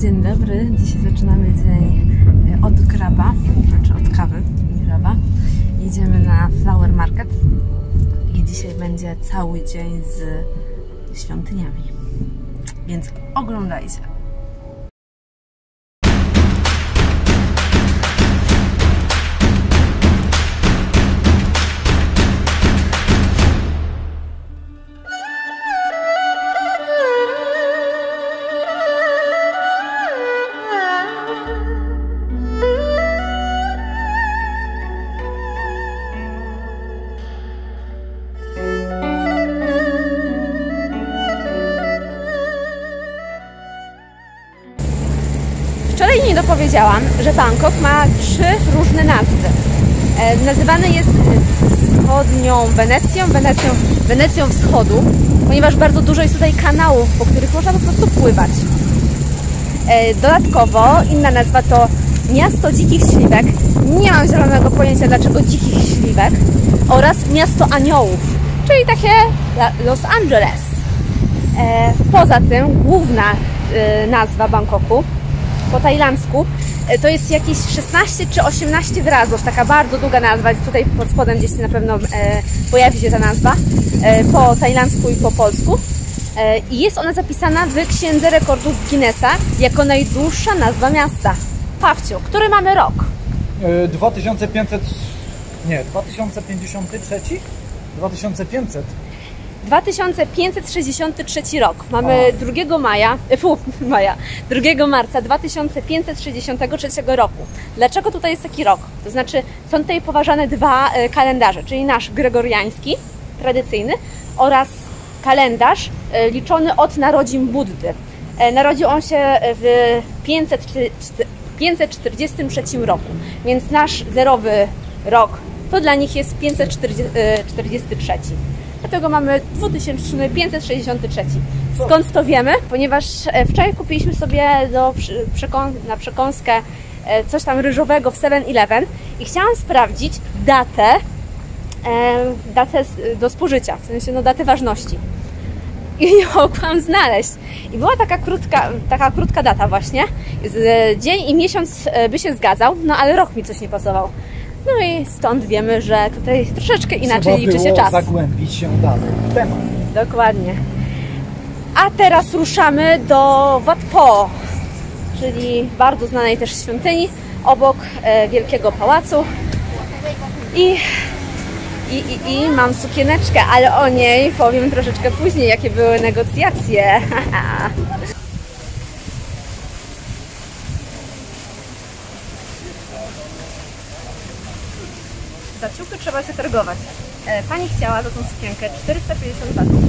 Dzień dobry, dzisiaj zaczynamy dzień od graba, znaczy od kawy i graba. Jedziemy na Flower Market i dzisiaj będzie cały dzień z świątyniami, więc oglądajcie. Wczoraj nie dopowiedziałam, że Bangkok ma 3 różne nazwy. Nazywany jest wschodnią Wenecją wschodu, ponieważ bardzo dużo jest tutaj kanałów, po których można po prostu pływać. Dodatkowo inna nazwa to Miasto Dzikich Śliwek. Nie mam zielonego pojęcia dlaczego Dzikich Śliwek. Oraz Miasto Aniołów, czyli takie Los Angeles. Poza tym główna nazwa Bangkoku po tajlandzku to jest jakieś 16 czy 18 wyrazów, taka bardzo długa nazwa, tutaj pod spodem gdzieś na pewno pojawi się ta nazwa po tajlandzku i po polsku i jest ona zapisana w Księdze Rekordów Guinnessa jako najdłuższa nazwa miasta. Pawciu, który mamy rok? 2053? 2500? 2563 rok. Mamy 2 marca 2563 roku. Dlaczego tutaj jest taki rok? To znaczy są tutaj poważane 2 kalendarze, czyli nasz gregoriański, tradycyjny oraz kalendarz liczony od narodzin Buddy. Narodził on się w 543 roku, więc nasz zerowy rok to dla nich jest 543. Dlatego mamy 2563. Skąd to wiemy? Ponieważ wczoraj kupiliśmy sobie na przekąskę coś tam ryżowego w 7-Eleven i chciałam sprawdzić datę do spożycia, w sensie datę ważności. I nie mogłam znaleźć. I była taka krótka data właśnie. Dzień i miesiąc by się zgadzał, no ale rok mi coś nie pasował. No i stąd wiemy, że tutaj troszeczkę inaczej liczy się czas. Zagłębić się dalej w temat. Dokładnie. A teraz ruszamy do Wat Po, czyli bardzo znanej też świątyni, obok wielkiego pałacu. I mam sukieneczkę, ale o niej powiem troszeczkę później, jakie były negocjacje. Za ciuchy trzeba się targować. Pani chciała za tą sukienkę 450 batów.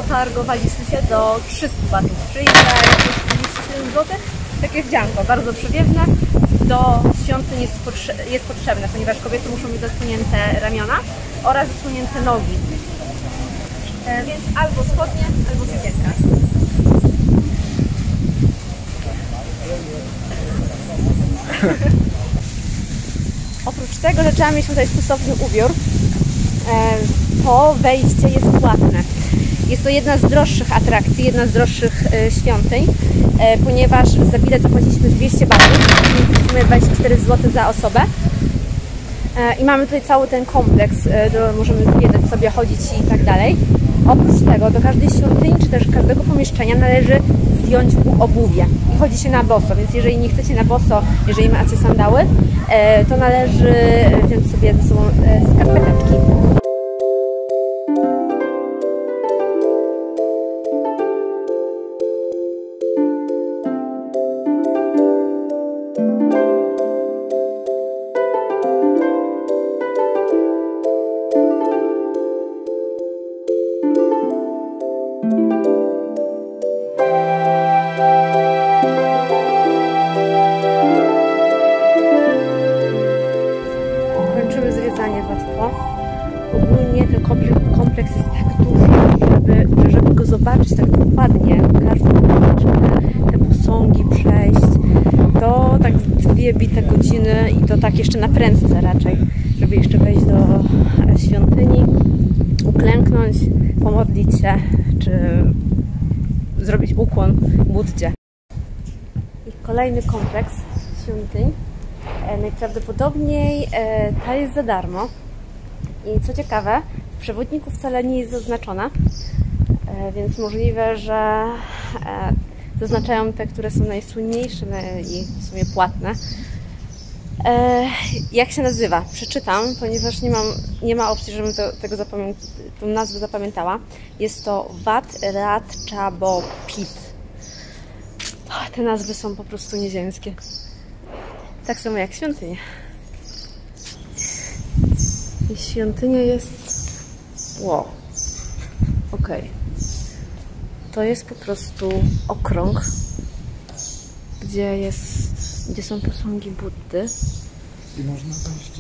Utargowaliśmy się do 300 batów, czyli za jakieś 37 zł. Takie wdzianko, bardzo przewiewne. Do świątyń jest potrzebne, ponieważ kobiety muszą mieć zasunięte ramiona oraz zasunięte nogi. Więc albo spodnie, albo sukienka. Oprócz tego, że trzeba mieć tutaj stosowny ubiór, to wejście jest płatne. Jest to jedna z droższych atrakcji, jedna z droższych świątyń, ponieważ za bilet zapłaciliśmy 200 batów, płacimy 24 zł za osobę. I mamy tutaj cały ten kompleks, możemy zwiedzać sobie, chodzić i tak dalej. Oprócz tego do każdej świątyni, czy też każdego pomieszczenia należy zdjąć obuwie i chodzi się na boso, więc jeżeli nie chcecie na boso, jeżeli macie sandały, to należy wziąć sobie ze sobą skarpeteczki. Ogólnie ten kompleks jest tak duży, żeby go zobaczyć tak dokładnie, każdą uliczkę, te posągi przejść, to tak 2 bite godziny i to tak jeszcze na prędce raczej, żeby jeszcze wejść do świątyni, uklęknąć, pomodlić się, czy zrobić ukłon Buddzie. Kolejny kompleks świątyń. Najprawdopodobniej ta jest za darmo. I co ciekawe, w przewodniku wcale nie jest zaznaczona, więc możliwe, że zaznaczają te, które są najsłynniejsze i w sumie płatne. Jak się nazywa? Przeczytam, ponieważ nie ma opcji, żebym tą nazwę zapamiętała. Jest to Wat Ratchabopit. Te nazwy są po prostu nieziemskie. Tak samo jak świątynia. I świątynia jest... Wow. Okej. To jest po prostu okrąg, gdzie są posągi Buddy. I można wejść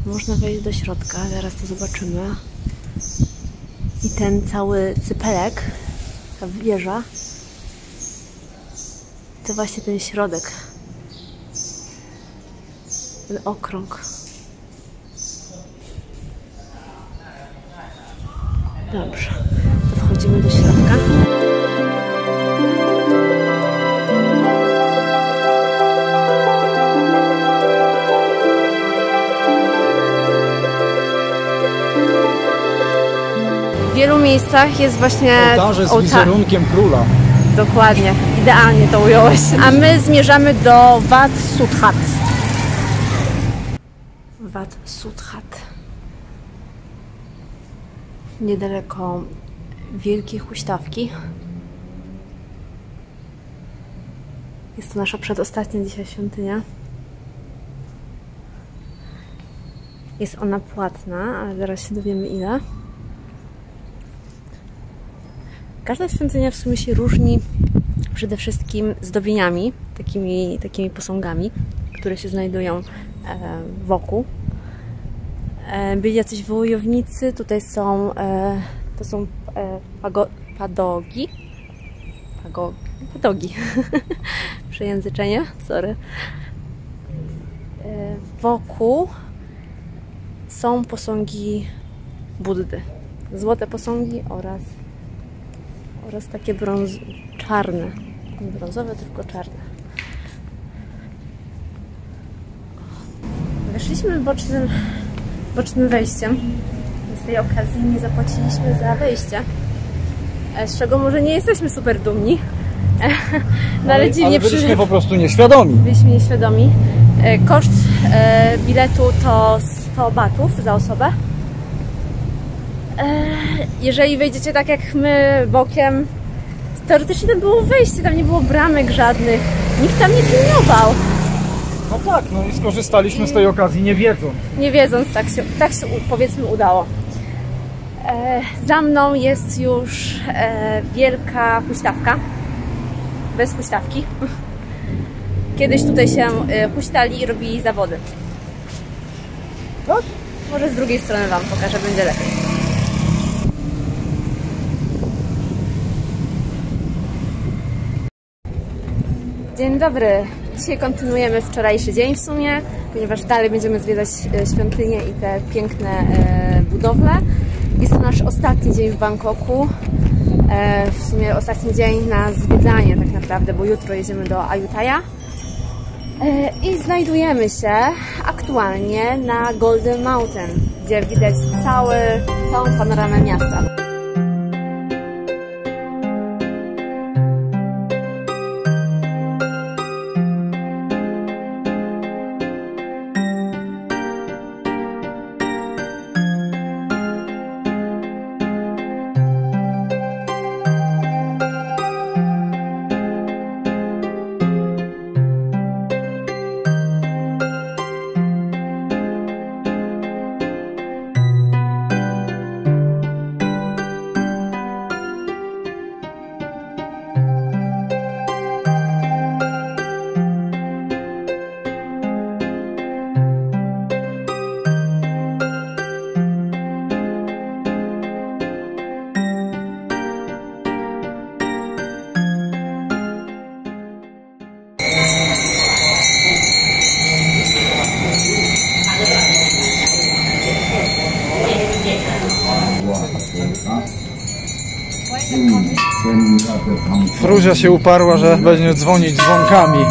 Można wejść do środka, zaraz to zobaczymy. I ten cały cypelek, ta wieża, to właśnie ten środek. Ten okrąg. Dobrze, to wchodzimy do środka. W wielu miejscach jest właśnie ołtarze z wizerunkiem króla. Dokładnie, idealnie to ująłeś. A my zmierzamy do Wat Sudhat. Wat Sudhat. Niedaleko Wielkiej Huśtawki. Jest to nasza przedostatnia dzisiaj świątynia. Jest ona płatna, ale zaraz się dowiemy ile. Każda świątynia w sumie się różni przede wszystkim zdobieniami, takimi posągami, które się znajdują wokół. Byli jacyś wojownicy, tutaj są, to są padogi. Przejęzyczenie, sorry. Wokół są posągi Buddy. Złote posągi oraz takie czarne. Nie brązowe, tylko czarne. Weszliśmy bocznym wejściem. Z tej okazji nie zapłaciliśmy za wejście. Z czego może nie jesteśmy super dumni. No ale dziwnie byliśmy po prostu nieświadomi. Byliśmy nieświadomi. Koszt biletu to 100 batów za osobę. Jeżeli wejdziecie tak jak my bokiem, teoretycznie tam było wejście, tam nie było bramek żadnych, nikt tam nie pilnował. No tak, no i skorzystaliśmy z tej okazji nie wiedząc. Nie wiedząc, tak się powiedzmy udało. Za mną jest już wielka huśtawka, bez huśtawki. Kiedyś tutaj się huśtali i robili zawody. Tak? Może z drugiej strony wam pokażę, będzie lepiej. Dzień dobry. Dzisiaj kontynuujemy wczorajszy dzień w sumie, ponieważ dalej będziemy zwiedzać świątynię i te piękne budowle. Jest to nasz ostatni dzień w Bangkoku. W sumie ostatni dzień na zwiedzanie tak naprawdę, bo jutro jedziemy do Ayutthaya. I znajdujemy się aktualnie na Golden Mountain, gdzie widać całą panoramę miasta. Fruzia się uparła, że będzie dzwonić dzwonkami.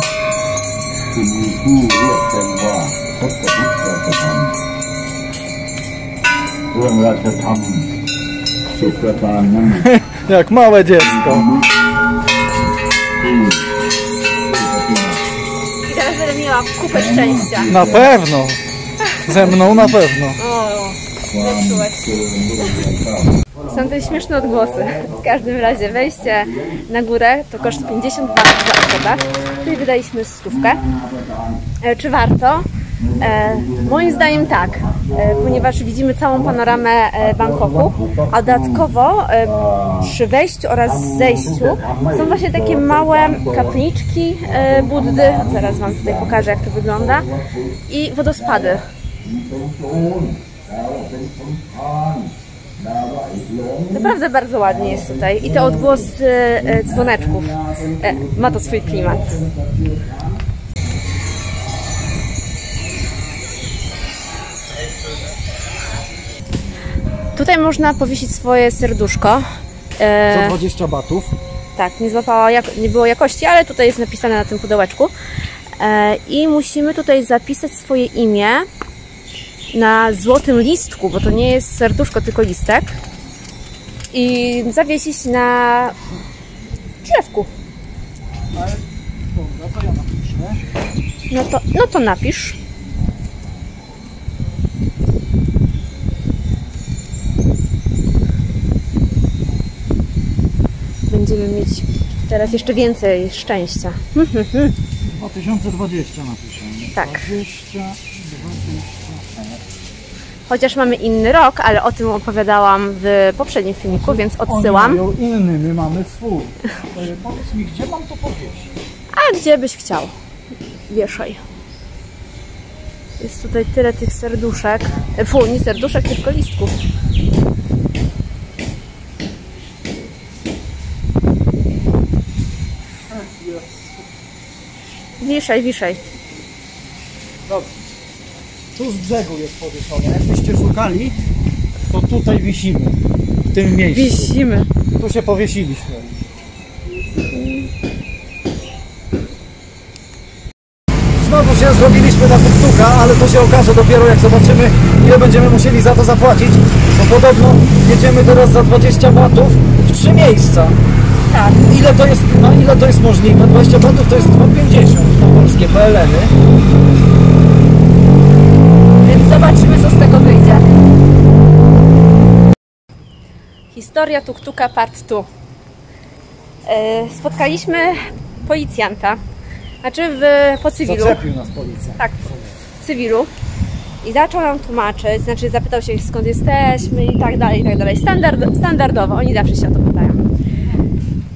Jak małe dziecko. I teraz będę miała kupę szczęścia. Na pewno. Ze mną na pewno. Zepsułeś. Są te śmieszne odgłosy. W każdym razie wejście na górę to koszt 50 batów za osobę. Tutaj wydaliśmy 100. Czy warto? Moim zdaniem tak, ponieważ widzimy całą panoramę Bangkoku, a dodatkowo przy wejściu oraz zejściu są właśnie takie małe kapliczki Buddy, zaraz Wam tutaj pokażę, jak to wygląda, i wodospady. Naprawdę bardzo ładnie jest tutaj i te odgłosy dzwoneczków, ma to swój klimat. Tutaj można powiesić swoje serduszko. Za 20 batów. Tak, nie było jakości, ale tutaj jest napisane na tym pudełeczku. I musimy tutaj zapisać swoje imię na złotym listku, bo to nie jest serduszko, tylko listek. I zawiesić na drzewku. No to napisz. Będziemy mieć teraz jeszcze więcej szczęścia. 2020 napiszemy. Tak. 20. Chociaż mamy inny rok, ale o tym opowiadałam w poprzednim filmiku, więc odsyłam. Oni mają inny, my mamy swój. Powiedz mi, gdzie mam to powiesić? A gdzie byś chciał? Wieszaj. Jest tutaj tyle tych serduszek. Nie serduszek, tylko listków. Wiszaj. Dobrze. Tu z brzegu jest powieszone. Jakbyście szukali, to tutaj wisimy. W tym miejscu. Wisimy. Tu się powiesiliśmy. Znowu się zrobiliśmy na tuk-tuka, ale to się okaże dopiero, jak zobaczymy, ile będziemy musieli za to zapłacić. Bo podobno jedziemy teraz za 20 batów w 3 miejsca. Tak. Ile to jest możliwe? 20 batów to jest 2,50 na polskie PLN-y. Więc zobaczymy, co z tego wyjdzie. Historia tuk-tuka part 2. Spotkaliśmy policjanta. Znaczy po cywilu. Zaczepił nas policja. Tak, w cywilu. I zaczął nam tłumaczyć, znaczy zapytał się, skąd jesteśmy i tak dalej, i tak dalej. Standardowo, oni zawsze się o to pytają.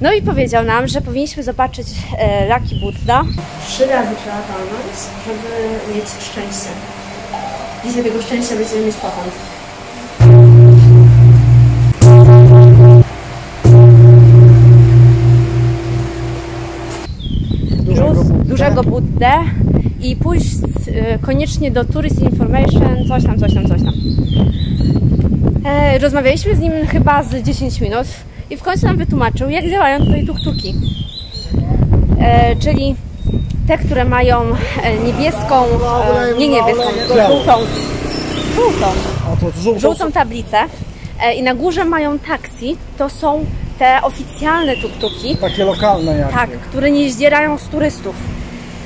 No i powiedział nam, że powinniśmy zobaczyć Lucky Buddha. 3 razy trzeba walnąć, żeby mieć szczęście. Dzisiaj tego szczęścia będziemy mieć potąd. Dużego Buddę i pójść koniecznie do Tourist Information, coś tam. Rozmawialiśmy z nim chyba z 10 minut i w końcu nam wytłumaczył, jak działają tutaj tuk-tuki. Czyli te, które mają niebieską, żółtą tablicę i na górze mają taksi, to są te oficjalne tuk-tuki. Takie lokalne jakby. Tak, które nie zdzierają z turystów.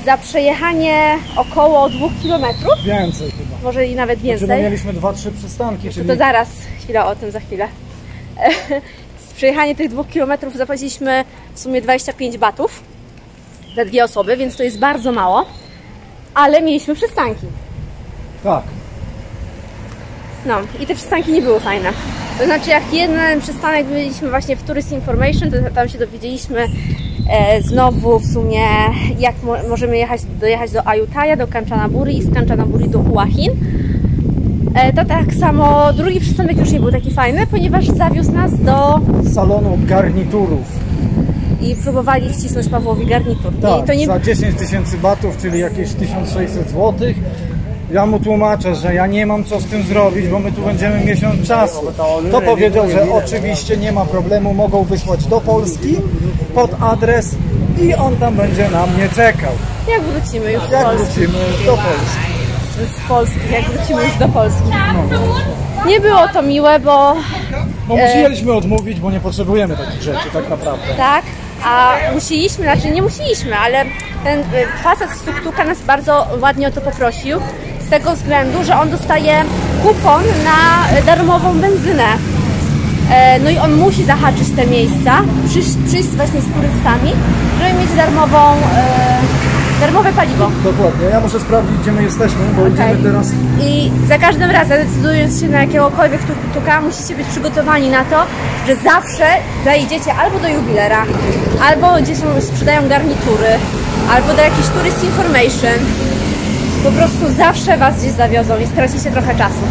Za przejechanie około 2 km. Więcej chyba. Może i nawet więcej. Znaczy, mieliśmy 2-3 przystanki, czyli... To zaraz, za chwilę. Z przejechanie tych 2 km zapłaciliśmy w sumie 25 batów za 2 osoby, więc to jest bardzo mało. Ale mieliśmy przystanki. Tak. No i te przystanki nie były fajne. To znaczy, jak jeden przystanek byliśmy właśnie w Tourist Information, to tam się dowiedzieliśmy znowu w sumie, jak możemy dojechać do Ayutthaya, do Kanchanaburi i z Kanchanaburi do Hua Hin. To tak samo drugi przystanek już nie był taki fajny, ponieważ zawiózł nas do salonu garniturów. I próbowali wcisnąć Pawłowi garnitur. Tak, I to nie... za 10 000 batów, czyli jakieś 1600 zł. Ja mu tłumaczę, że ja nie mam co z tym zrobić, bo my tu będziemy miesiąc czasu. To powiedział, że oczywiście nie ma problemu, mogą wysłać do Polski pod adres i on tam będzie na mnie czekał. Jak wrócimy już Jak wrócimy do Polski. Z Polski, jak wrócimy już do Polski. Nie było to miłe, bo... No musieliśmy odmówić, bo nie potrzebujemy takich rzeczy tak naprawdę. Tak, a musieliśmy, znaczy nie musieliśmy, ale ten facet z tuk-tuka nas bardzo ładnie o to poprosił. Z tego względu, że on dostaje kupon na darmową benzynę. No i on musi zahaczyć te miejsca, przyjść właśnie z turystami, żeby mieć darmowe paliwo. Dokładnie, ja muszę sprawdzić, gdzie my jesteśmy, bo idziemy teraz... I za każdym razem, decydując się na jakiegokolwiek tuk-tuka, musicie być przygotowani na to, że zawsze zajdziecie albo do jubilera, albo gdzie sprzedają garnitury, albo do jakiejś tourist information. Po prostu zawsze was gdzieś zawiozą i stracicie trochę czasu.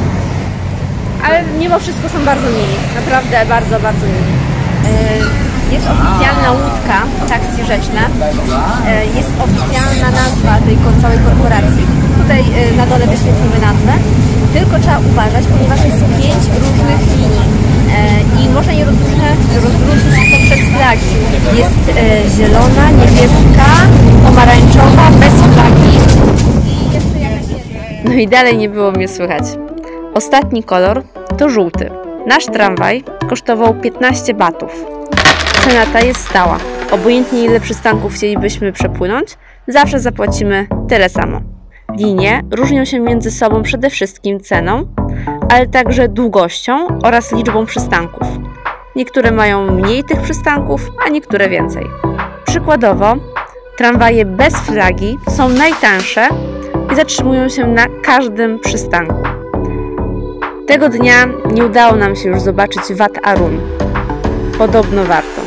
Ale mimo wszystko są bardzo mili, naprawdę bardzo, bardzo mili. Jest oficjalna łódka, taksi rzeczne, jest oficjalna nazwa tej całej korporacji. Tutaj na dole wyświetlimy nazwę, tylko trzeba uważać, ponieważ jest 5 różnych linii i można je rozróżnić poprzez flagi. Jest zielona, niebieska, pomarańczowa, bez flagi i jeszcze jakaś jedna. No i dalej nie było mnie słychać. Ostatni kolor to żółty. Nasz tramwaj kosztował 15 batów. Cena ta jest stała. Obojętnie ile przystanków chcielibyśmy przepłynąć, zawsze zapłacimy tyle samo. Linie różnią się między sobą przede wszystkim ceną, ale także długością oraz liczbą przystanków. Niektóre mają mniej tych przystanków, a niektóre więcej. Przykładowo, tramwaje bez flagi są najtańsze i zatrzymują się na każdym przystanku. Tego dnia nie udało nam się już zobaczyć Wat Arun. Podobno warto.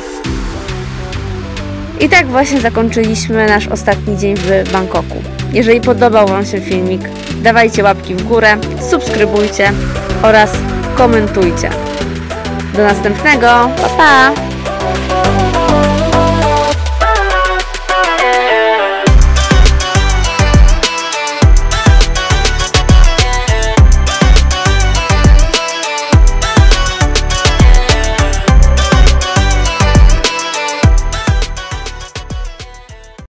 I tak właśnie zakończyliśmy nasz ostatni dzień w Bangkoku. Jeżeli podobał Wam się filmik, dawajcie łapki w górę, subskrybujcie oraz komentujcie. Do następnego, pa pa!